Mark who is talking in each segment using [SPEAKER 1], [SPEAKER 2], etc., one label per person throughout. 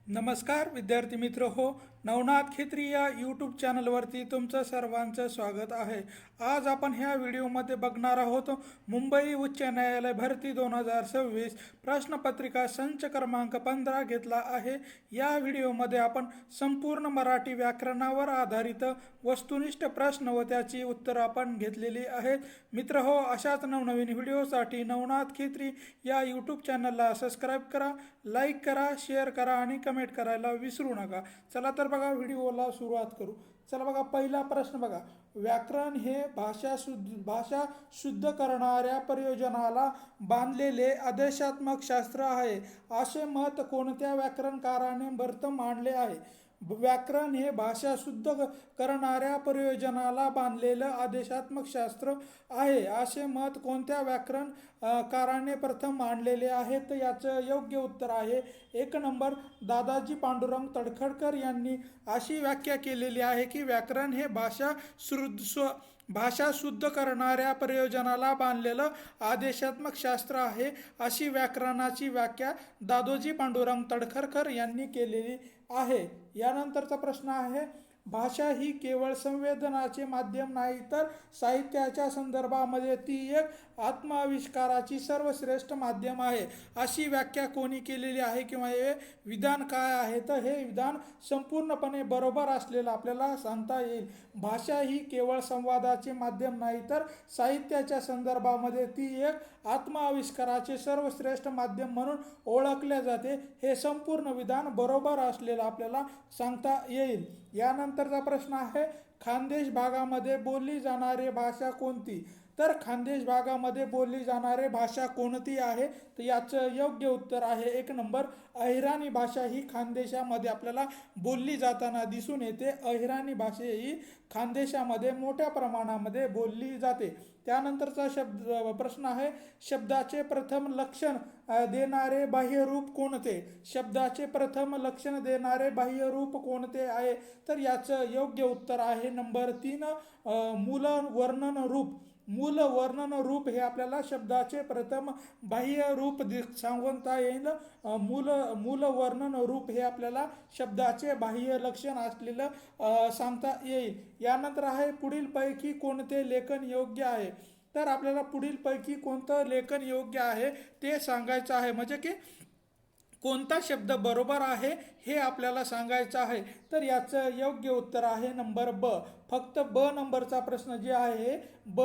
[SPEAKER 1] नमस्कार विद्यार्थी मित्र हो, नवनाथ खेत्री या यूट्यूब चॅनलवरती तुमचं सर्वांचं स्वागत आहे। आज आपण ह्या व्हिडिओमध्ये बघणार आहोत मुंबई उच्च न्यायालय भरती 2026 प्रश्नपत्रिका संच क्रमांक 15 घेतला आहे। या व्हिडिओमध्ये आपण संपूर्ण मराठी व्याकरणावर आधारित वस्तुनिष्ठ प्रश्न व त्याची उत्तरं आपण घेतलेली आहेत। मित्र हो, अशाच नवनवीन व्हिडिओसाठी नवनाथ खेत्री या यूट्यूब चॅनलला सबस्क्राईब करा, लाईक करा, शेअर करा आणि कमेंट करायला विसरू नका। चला तर बघा व्हिडिओला सुरुवात करू। चला बघा, पहिला प्रश्न बघा, व्याकरण हे भाषा शुद्ध करणाऱ्या प्रयोजनाला बांधलेले आदेशात्मक शास्त्र आहे असे मत कोणत्या व्याकरणकाराने वर्त मांडले आहे? व्याकरण हे भाषा शुद्ध करणाऱ्या प्रयोजनाला बांधलेलं आदेशात्मक शास्त्र आहे असे मत कोणत्या व्याकरण काराने प्रथम मांडलेले आहे? तर याचं योग्य उत्तर आहे 1 नंबर दादाजी पांडुरंग तडखरकर यांनी अशी व्याख्या केलेली आहे की व्याकरण हे भाषा शुद्ध करणाऱ्या प्रयोजनाला बांधलेलं आदेशात्मक शास्त्र आहे अशी व्याकरणाची व्याख्या दादोजी पांडुरंग तडखरकर यांनी केलेली आहे। यानंतरचा प्रश्न आहे, भाषा ही केवळ संवेदनाचे माध्यम नाही तर साहित्याच्या संदर्भामध्ये ती एक आत्माविष्काराची सर्वश्रेष्ठ माध्यम आहे अशी व्याख्या कोणी केलेली आहे किंवा हे विधान काय आहे? तर हे विधान संपूर्णपणे बरोबर असलेलं आपल्याला सांगता येईल। भाषा ही केवळ संवादाचे माध्यम नाही तर साहित्याच्या संदर्भामध्ये ती एक आत्माविष्काराचे सर्वश्रेष्ठ माध्यम म्हणून ओळखले जाते, हे संपूर्ण विधान बरोबर असलेलं आपल्याला सांगता येईल। यानंतरचा प्रश्न आहे, खानदेश भागामध्ये बोलली जाणारी भाषा कोणती? तर खानदेश भागामध्ये बोलली जाणारी भाषा कोणती आहे? तर याचं योग्य उत्तर आहे 1 नंबर अहिराणी भाषा ही खानदेशामध्ये आपल्याला बोलली जाताना दिसून येते। अहिराणी भाषा ही खानदेशामध्ये मोठ्या प्रमाणामध्ये बोलली जाते। त्यानंतरचा प्रश्न आहे, शब्दाचे प्रथम लक्षण देणारे बाह्यरूप कोणते? शब्दाचे प्रथम लक्षण देणारे बाह्यरूप कोणते आहे? तर याचं योग्य उत्तर आहे नंबर 3 मूल वर्णन रूप। मूल वर्णन रूप हे आपल्याला शब्दाचे प्रथम बाह्य रूप सांगता येईल। मूल वर्णन रूप हे आपल्याला शब्दाचे बाह्य लक्षण असलेलं सांगता येईल। यानंतर आहे, पुढीलपैकी कोणते लेखन योग्य आहे? तर आपल्याला पुढीलपैकी कोणतं लेखन योग्य आहे ते सांगायचं आहे, म्हणजे की कोणता शब्द बरोबर आहे हे आपल्याला सांगायचं आहे। तर याचं योग्य उत्तर आहे नंबर ब। फक्त ब नंबरचा प्रश्न जे आहे ब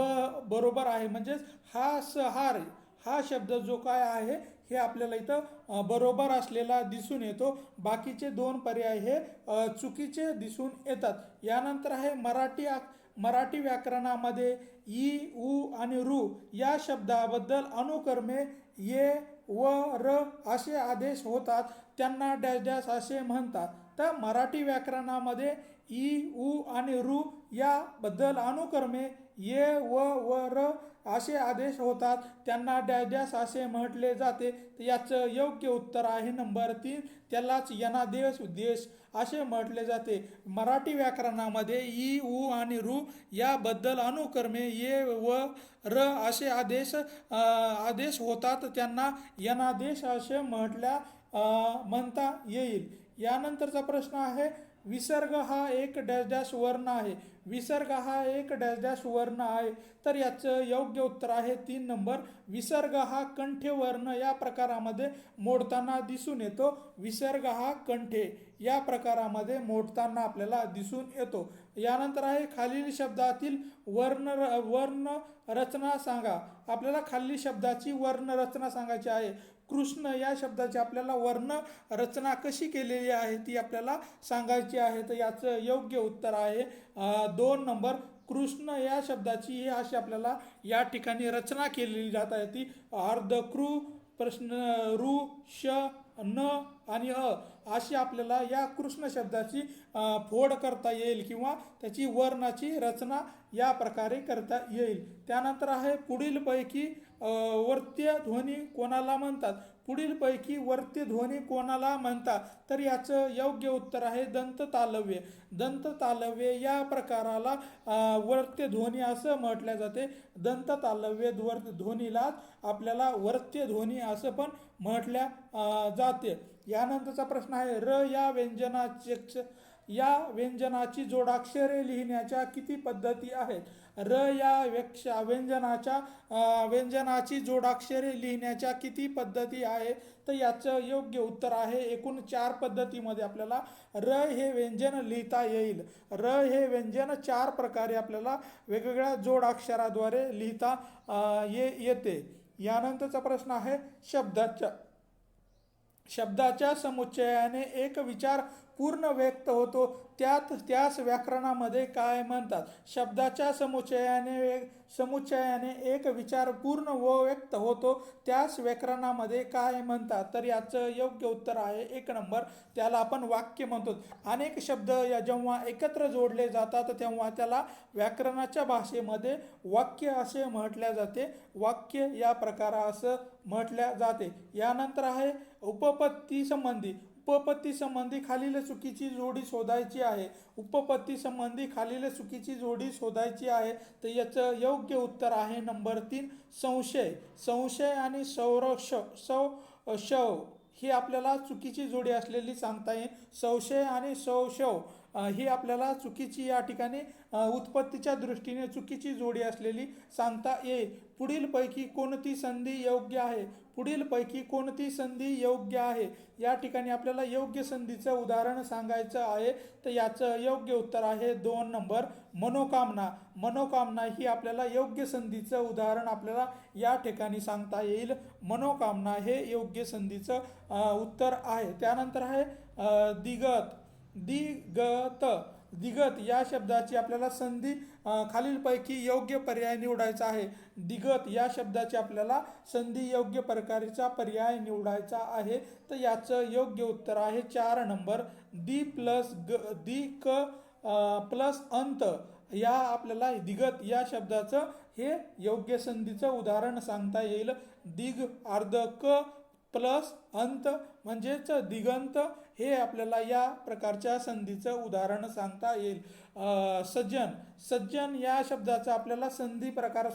[SPEAKER 1] बरोबर आहे, म्हणजेच हार हा शब्द जो काय आहे हे आपल्याला इथं बरोबर असलेला दिसून येतो। बाकीचे 2 पर्याय हे चुकीचे दिसून येतात। यानंतर आहे, मराठी व्याकरणामध्ये ई, उ आणि रू या शब्दाबद्दल अनुक्रमे ये व र असे आदेश होतात, त्यांना डॅश डॅश असे म्हणतात। तर मराठी व्याकरणामध्ये ई, उ आणि रू याबद्दल अनुक्रमे ये व र असे आदेश होतात, त्यांना डॅश डॅश असे म्हटले जाते। तर याचं योग्य उत्तर आहे नंबर 3, त्यालाच यनादेश देश असे म्हटले जाते। मराठी व्याकरणामध्ये ई, उ आणि रू याबद्दल अनुक्रमे ये व र असे आदेश होतात, त्यांना यनादेश असे म्हणता येईल। यानंतरचा प्रश्न आहे, विसर्ग हा एक डॅश डॅश वर्ण आहे। विसर्ग हा एक डॅश डॅश वर्ण आहे। तर याचं योग्य उत्तर आहे 3 नंबर विसर्ग हा कंठे वर्ण या प्रकारामध्ये मोडताना दिसून येतो। विसर्ग हा कंठे या प्रकारामध्ये मोडताना आपल्याला दिसून येतो। यानंतर आहे, खालील शब्दातील वर्ण रचना सांगा। आपल्याला खालील शब्दाची वर्ण रचना सांगायची आहे। कृष्ण या शब्दाची आपल्याला वर्ण रचना कशी केलेली आहे ती आपल्याला सांगायची आहे। तर याचं योग्य उत्तर आहे 2 नंबर कृष्ण या शब्दाची ही अशी आपल्याला या ठिकाणी रचना केलेली जात आहे। ती अर्धकृ, प्रश्न रू, श, न आणि अशी आपल्याला या कृष्ण शब्दाची फोड करता येईल किंवा त्याची वर्णाची रचना या प्रकारे करता येईल। त्यानंतर आहे, पुढीलपैकी वर्त्य ध्वनी कोणाला म्हणतात? पुढीलपैकी वर्त्य ध्वनी कोणाला म्हणतात? तर याचं योग्य उत्तर आहे दंत तालव्य। दंत तालव्य या प्रकाराला वर्त्य ध्वनी असं म्हटले जाते। दंत तालव्य ध्वनीला आपल्याला वर्त्य ध्वनी असं पण म्हटल्या जाते। यानंतरचा प्रश्न आहे या व्यंजनाची जोडाक्षरे लिहिण्याच्या किती पद्धती आहेत? व्यंजनाची जोडाक्षरे लिहिण्याच्या किती पद्धती आहे? तर याचं योग्य उत्तर आहे एकूण 4 पद्धतीमध्ये आपल्याला हे व्यंजन लिहिता येईल. हे व्यंजन 4 प्रकारे आपल्याला वेगवेगळ्या जोडाक्षराद्वारे लिहिता येते. यानंतरचा प्रश्न आहे शब्दाच्या समुच्चयाने एक विचार पूर्ण व्यक्त होतो त्यास व्याकरणामध्ये काय म्हणतात? शब्दाच्या समुच्चयाने एक विचार पूर्ण व्यक्त होतो त्यास व्याकरणामध्ये काय म्हणतात? तर याचं योग्य उत्तर आहे 1 नंबर, त्याला आपण वाक्य म्हणतो. अनेक शब्द जेव्हा एकत्र जोडले जातात तेव्हा त्याला व्याकरणाच्या भाषेमध्ये वाक्य असे म्हटले जाते. वाक्य या प्रकारा असं म्हटल्या जाते. यानंतर आहे उपपत्ती संबंधी खालील चुकीची जोडी शोधायची आहे. खालील चुकीची जोडी शोधायची आहे. तर याचं योग्य उत्तर आहे नंबर 3 संशय आणि शव ही आपल्याला चुकीची जोडी असलेली सांगता येईल. संशय आणि शव ही आपल्याला चुकीची या ठिकाणी उत्पत्तीच्या दृष्टीने चुकीची जोडी असलेली सांगता येईल. पुढीलपैकी कोणती संधी योग्य आहे? या ठिकाणी आपल्याला योग्य संधीचं उदाहरण सांगायचं आहे. तर याचं योग्य उत्तर आहे 2 नंबर मनोकामना ही आपल्याला योग्य संधीचं उदाहरण आपल्याला या ठिकाणी सांगता येईल. मनोकामना हे योग्य संधीचं उत्तर आहे. त्यानंतर आहे दिगत या शब्दाची आपल्याला संधी खालीलपैकी योग्य पर्याय निवडायचा आहे. दिगत या शब्दाची आपल्याला संधी योग्य प्रकारचा पर्याय निवडायचा आहे. तर याचं योग्य उत्तर आहे 4 नंबर प्लस अंत या आपल्याला दिगत या शब्दाचं हे योग्य संधीचं उदाहरण सांगता येईल. दिग अर्ध क प्लस अंत म्हणजेच दिगंत हे आपल्याला या प्रकारच्या संधीचं उदाहरण सांगता येईल. सज्जन या शब्दाचा आपल्याला संधी प्रकार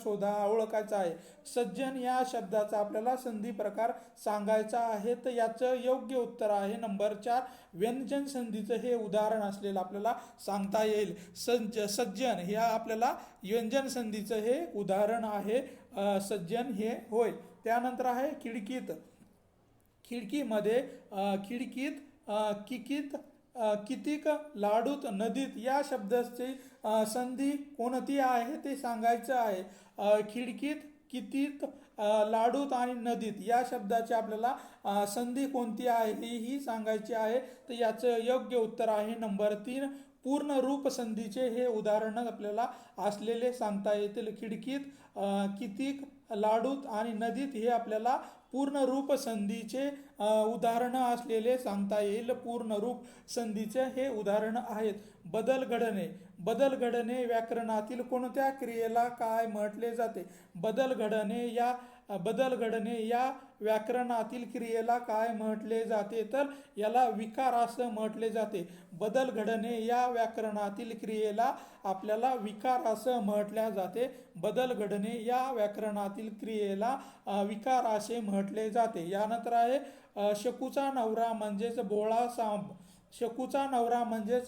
[SPEAKER 1] ओळखायचा आहे. सज्जन या शब्दाचा आपल्याला संधी प्रकार सांगायचा आहे. तर याचं योग्य उत्तर आहे नंबर 4 व्यंजन संधीचं हे उदाहरण असलेलं आपल्याला सांगता येईल. सज्जन हे आपल्याला व्यंजन संधीचं हे उदाहरण आहे. सज्जन हे होय. त्यानंतर आहे कितीक लाडूत नदीत या शब्दाची संधी कोणती आहे ते सांगायचं आहे. खिडकीत कितीत लाडूत आणि नदीत या शब्दाची आपल्याला संधी कोणती आहे ही सांगायची आहे. तर याचं योग्य उत्तर आहे नंबर 3 पूर्ण रूप संधीचे हे उदाहरण आपल्याला असलेले सांगता येतील. खिडकीत कितीक लाडूत आणि नदीत हे आपल्याला पूर्ण रूप संधीचे उदाहरणं असलेले सांगता येईल. पूर्ण रूप संधीचे हे उदाहरण आहेत. बदल घडणे व्याकरणातील कोणत्या क्रियेला काय म्हटले जाते? बदल घडणे या व्याकरणातील क्रियेला काय म्हटले जाते? तर याला विकार असं म्हटले जाते. बदल घडणे या व्याकरणातील क्रियेला आपल्याला विकार असं म्हटले जाते. बदल घडणे या व्याकरणातील क्रियेला विकार असे म्हटले जाते. यानंतर आहे शकूचा नवरा म्हणजेच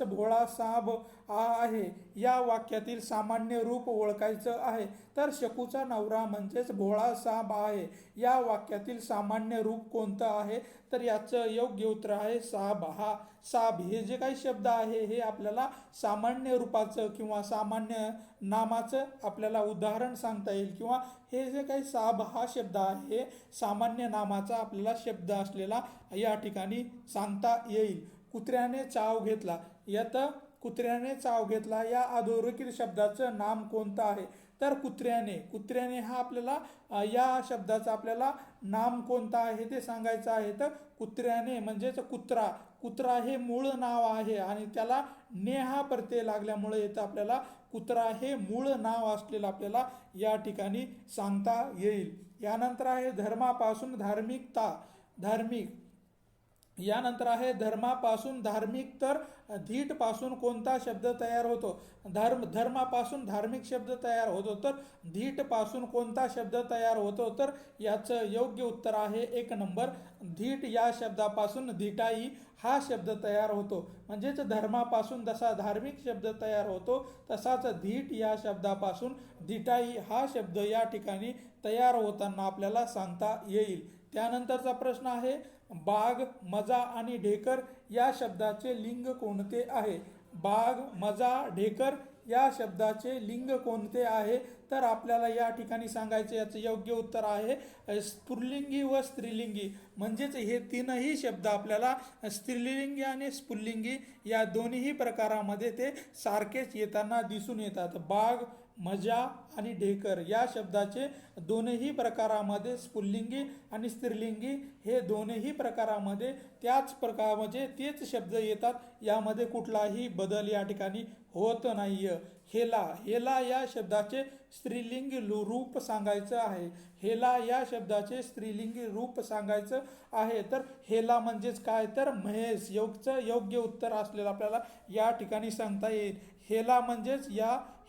[SPEAKER 1] भोळा साब आहे या वाक्यातील सामान्य रूप ओळखायचं आहे. तर शकूचा नवरा म्हणजेच भोळा साब आहे या वाक्यातील सामान्य रूप कोणतं आहे? तर याचं योग्य उत्तर आहे साब हे जे काही शब्द आहे हे आपल्याला सामान्य रूपाचं किंवा सामान्य नामाचं आपल्याला उदाहरण सांगता येईल. किंवा हे जे काही साब हा शब्द आहे सामान्य नामाचा आपल्याला शब्द असलेला या ठिकाणी सांगता येईल. कुत्र्याने चाव घेतला या अधोरेखित शब्दाचं नाम कोणतं आहे? तर कुत्र्याने हा आपल्याला या शब्दाचं आपल्याला नाम कोणतं आहे ते सांगायचं आहे. तर कुत्र्याने म्हणजेच कुत्रा हे मूळ नाव आहे आणि त्याला ने हा प्रत्यय लागल्यामुळे येतं आपल्याला कुत्रा हे मूळ नाव असलेलं आपल्याला या ठिकाणी सांगता येईल. यानंतर आहे धर्मापासून धार्मिक यानंतर आहे धर्मापासून धार्मिक तर धीटपासून कोणता शब्द तयार होतो? धर्मापासून धार्मिक शब्द तयार होतो तर धीटपासून कोणता शब्द तयार होतो? तर याचं योग्य उत्तर आहे 1 नंबर धीट या शब्दापासून धिटाई हा शब्द तयार होतो. म्हणजेच धर्मापासून जसा धार्मिक शब्द तयार होतो तसाच धीट या शब्दापासून धिटाई हा शब्द या ठिकाणी तयार होताना आपल्याला सांगता येईल. त्यानंतरचा प्रश्न आहे बाग, मजा आणि ढेकर या शब्दाचे लिंग कोणते आहे? बाग, मजा, ढेकर या शब्दाचे लिंग कोणते आहे? तर आपल्याला या ठिकाणी सांगायचे याचं योग्य उत्तर आहे स्फुल्लिंगी व स्त्रीलिंगी. म्हणजेच हे तीनही शब्द आपल्याला स्त्रीलिंगी आणि स्फुल्लिंगी या दोन्ही प्रकारामध्ये ते सारखेच येताना दिसून येतात. बाग, मजा आणि ढेकर या शब्दाचे दोनही प्रकारामध्ये स्फुल्लिंगी आणि स्त्रीलिंगी हे दोनही प्रकारामध्ये त्याच प्रकार म्हणजे तेच शब्द येतात. यामध्ये कुठलाही बदल या ठिकाणी होत नाही. हेला, हेला या शब्दाचे स्त्रीलिंगी रूप सांगायचं आहे. हेला या शब्दाचे स्त्रीलिंगी रूप सांगायचं आहे. तर हेला म्हणजेच काय? तर म्हैस. योग्य उत्तर असलेलं आपल्याला या ठिकाणी सांगता येईल. हेला म्हणजेच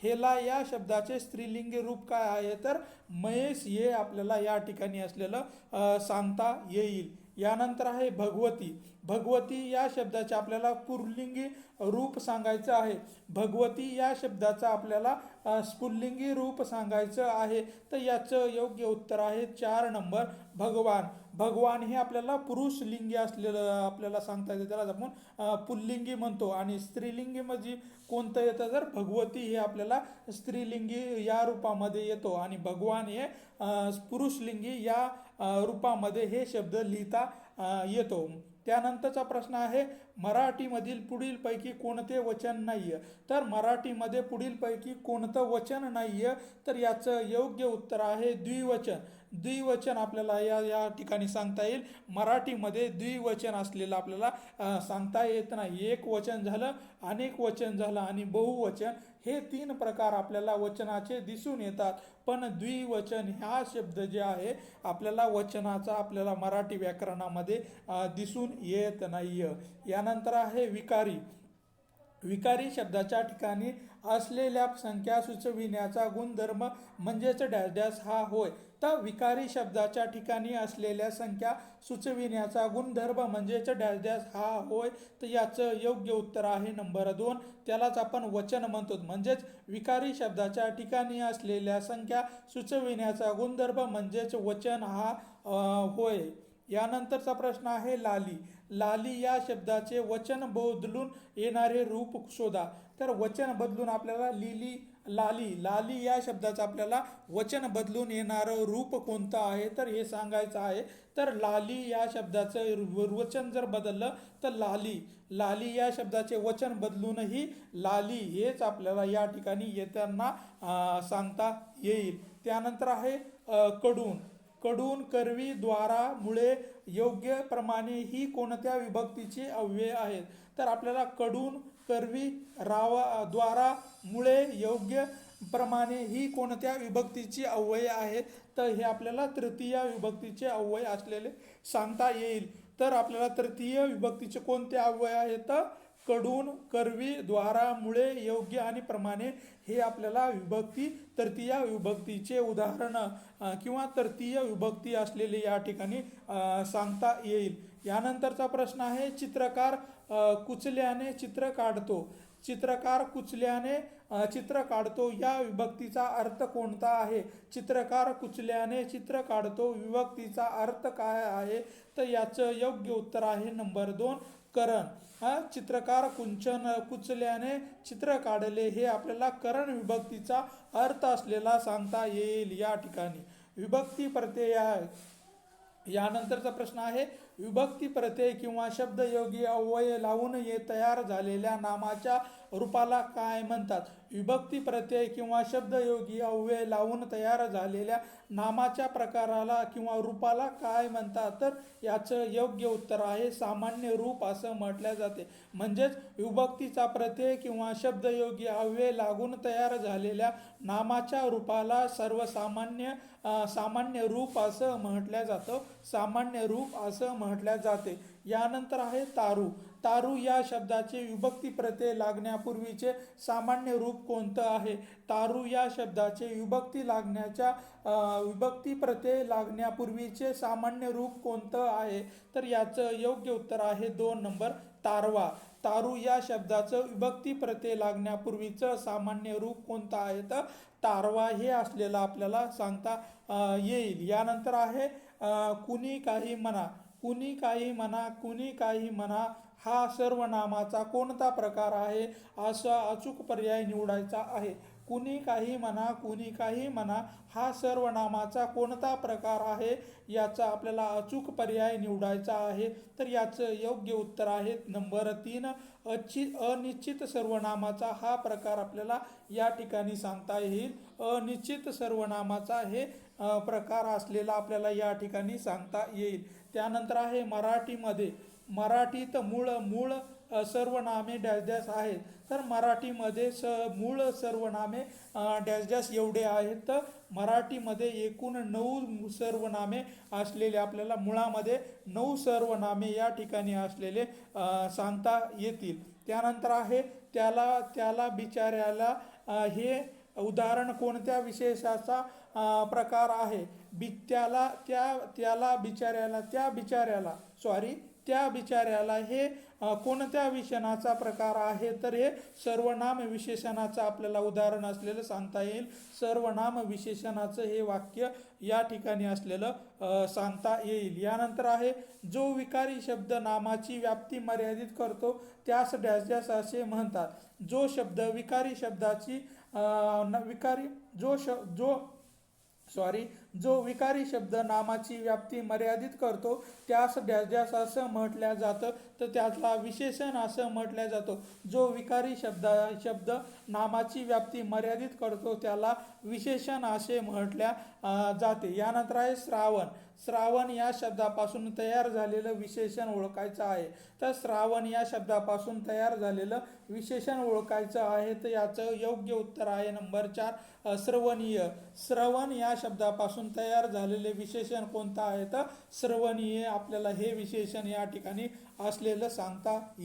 [SPEAKER 1] हेला या शब्दाचे स्त्रीलिंगी रूप काय आहे? तर म्हैस हे आपल्याला या ठिकाणी असलेलं सांगता येईल. यानंतर आहे भगवती. भगवती या शब्दाचे आपल्याला पुल्लिंगी रूप सांगायचं आहे. भगवती या शब्दाचा आपल्याला स्फुल्लिंगी रूप सांगायचं आहे. तर याचं योग्य उत्तर आहे 4 नंबर भगवान. भगवान हे आपल्याला पुरुष लिंगी असलेलं आपल्याला सांगता येतं, त्याला आपण पुल्लिंगी म्हणतो. आणि स्त्रीलिंगी म्हणजे कोणतं येतं? तर भगवती हे आपल्याला स्त्रीलिंगी या रूपामध्ये येतो आणि भगवान हे पुरुषलिंगी या रूपामध्ये हे शब्द लिहिता येतो. त्यानंतरचा प्रश्न आहे मराठीमधील पुढीलपैकी कोणते वचन नाही आहे? तर मराठीमध्ये पुढीलपैकी कोणतं वचन नाही आहे? तर याचं योग्य उत्तर आहे द्विवचन. द्विवचन आपल्याला या ठिकाणी सांगता येईल. मराठीमध्ये द्विवचन असलेलं आपल्याला सांगता येत नाही. एक वचन झालं, अनेक वचन झालं आणि बहुवचन हे 3 प्रकार आपल्याला वचनाचे दिसून येतात. पण द्विवचन हा शब्द जे आहे आपल्याला वचनाचा आपल्याला मराठी व्याकरणामध्ये दिसून येत नाही. यानंतर आहे विकारी. विकारी शब्दाच्या ठिकाणी असलेल्या संख्या सुचविण्याचा गुणधर्म म्हणजेच डॅश डॅश हा होय. तर विकारी शब्दाच्या ठिकाणी असलेल्या संख्या सुचविण्याचा गुणधर्म म्हणजेच डॅश डॅश हा होय. तर याचं योग्य उत्तर आहे नंबर 2. त्यालाच आपण वचन म्हणतो. म्हणजेच विकारी शब्दाच्या ठिकाणी असलेल्या संख्या सुचविण्याचा गुणधर्म म्हणजेच वचन हा होय. यानंतरचा प्रश्न आहे लाली. लाली या शब्दाचे वचन बदलून येणारे रूप शोधा. तर वचन बदलून आपल्याला लाली, लाली या शब्दाचं आपल्याला वचन बदलून येणारं रूप कोणतं आहे? तर हे सांगायचं आहे. तर लाली या शब्दाचं वचन जर बदललं तर लाली, लाली या शब्दाचे वचन बदलूनही लाली हेच आपल्याला या ठिकाणी येताना सांगता येईल. त्यानंतर आहे कडून. कडून, करवी, द्वारा, मुळे, योग्य, प्रमाणे ही कोणत्या विभक्तीची अव्यय आहेत? तर आपल्याला कडून, करवी, द्वारा, मुळे, योग्य, प्रमाणे ही कोणत्या विभक्तीची अव्यय आहेत? तर हे आपल्याला तृतीय विभक्तीचे अव्यय असलेले सांगता येईल. तर आपल्याला तृतीय विभक्तीचे कोणते अव्यय आहेत? कडून, करवी, द्वारा, मुळे, योग्य आणि प्रमाणे हे आपल्याला तृतीय विभक्तीचे उदाहरण किंवा तृतीय विभक्ती असलेले या ठिकाणी सांगता येईल. यानंतरचा प्रश्न आहे चित्रकार कुचल्याने चित्र काढतो. चित्रकार कुचल्याने चित्र काढतो या विभक्तीचा अर्थ कोणता आहे? चित्रकार कुचल्याने चित्र काढतो विभक्तीचा अर्थ काय आहे? तर याचं योग्य उत्तर आहे नंबर 2 करण. चित्रकार कुचल्याने चित्र काढले हे आपल्याला करण विभक्तीचा अर्थ असलेला सांगता येईल या ठिकाणी. विभक्ती प्रत्यय. यानंतरचा प्रश्न आहे विभक्ती प्रत्यय किंवा शब्दयोगी अव्यय लावून तयार झालेल्या नामाच्या रूपाला काय म्हणतात? विभक्ती प्रत्यय किंवा शब्दयोगी अव्यय लावून तयार झालेल्या नामाच्या प्रकाराला किंवा रूपाला काय म्हणतात? तर याचं योग्य उत्तर आहे सामान्य रूप असं म्हटलं जाते. म्हणजेच विभक्तीचा प्रत्यय किंवा शब्दयोगी अव्यय लागून तयार झालेल्या नामाच्या रूपाला सामान्य रूप असं म्हटलं जातं. सामान्य रूप असं म्हटल्या जाते. यानंतर आहे तारू. तारू या शब्दाचे विभक्ती प्रत्यय लागण्यापूर्वीचे सामान्य रूप कोणतं आहे? तारू या शब्दाचे विभक्ती प्रत्यय लागण्यापूर्वीचे सामान्य रूप कोणतं आहे? तर याचं योग्य उत्तर आहे 2 नंबर तारवा. तारू या शब्दाचं विभक्ती प्रत्यय लागण्यापूर्वीचं सामान्य रूप कोणतं आहे? तर तारवा हे असलेलं आपल्याला सांगता येईल. यानंतर आहे कुणी काही म्हणा. कुणी काही म्हणा, कुणी काही म्हणा हा सर्वनामाचा कोणता प्रकार आहे? असा अचूक पर्याय निवडायचा आहे. कुणी काही म्हणा, कुणी काही म्हणा हा सर्वनामाचा कोणता प्रकार आहे? याचा आपल्याला अचूक पर्याय निवडायचा आहे. तर याचं योग्य उत्तर आहे नंबर 3 अनिश्चित सर्वनामाचा हा प्रकार आपल्याला या ठिकाणी सांगता येईल. अनिश्चित सर्वनामाचा हे प्रकार असलेला आपल्याला या ठिकाणी सांगता येईल. त्यानंतर आहे मराठीमध्ये. मराठीत मूळ सर्वनामे डॅश डॅश आहेत. तर मराठीमध्ये मूळ सर्वनामे डॅश डॅश एवढे आहेत. तर मराठीमध्ये एकूण 9 सर्वनामे असलेले आपल्याला मुळामध्ये 9 सर्वनामे या ठिकाणी असलेले सांगता येतील. त्यानंतर आहे त्याला बिचाऱ्याला हे उदाहरण कोणत्या विशेषाचा प्रकार आहे? त्या बिचाऱ्याला हे कोणत्या विशेषणाचा प्रकार आहे? तर हे सर्वनाम विशेषणाचं आपल्याला उदाहरण असलेलं सांगता येईल. सर्वनाम विशेषणाचं हे वाक्य या ठिकाणी असलेलं सांगता येईल. यानंतर आहे जो विकारी शब्द नामाची व्याप्ती मर्यादित करतो त्यास डॅश डॅश असे म्हणतात. जो शब्द विकारी शब्दाची जो विकारी शब्द नामाची व्याप्ती मर्यादित करतो त्यास डॅश डॅश असं म्हटल्या जातं. तर त्याला विशेषण असं म्हटल्या जातो. जो विकारी शब्द नामाची व्याप्ती मर्यादित करतो त्याला विशेषण असे म्हटल्या जाते. यानंतर आहे श्रावण. श्रावण या शब्दापासून तयार झालेलं विशेषण ओळखायचं आहे. तर श्रावण या शब्दापासून तयार झालेलं विशेषण ओळखायचं आहे. तर याचं योग्य उत्तर आहे नंबर 4 श्रवणीय. श्रवण या शब्दापासून तयार झालेले विशेषण कोणतं आहे? तर श्रवणीय आपल्याला हे विशेषण या ठिकाणी असलेलं सांगता येईल.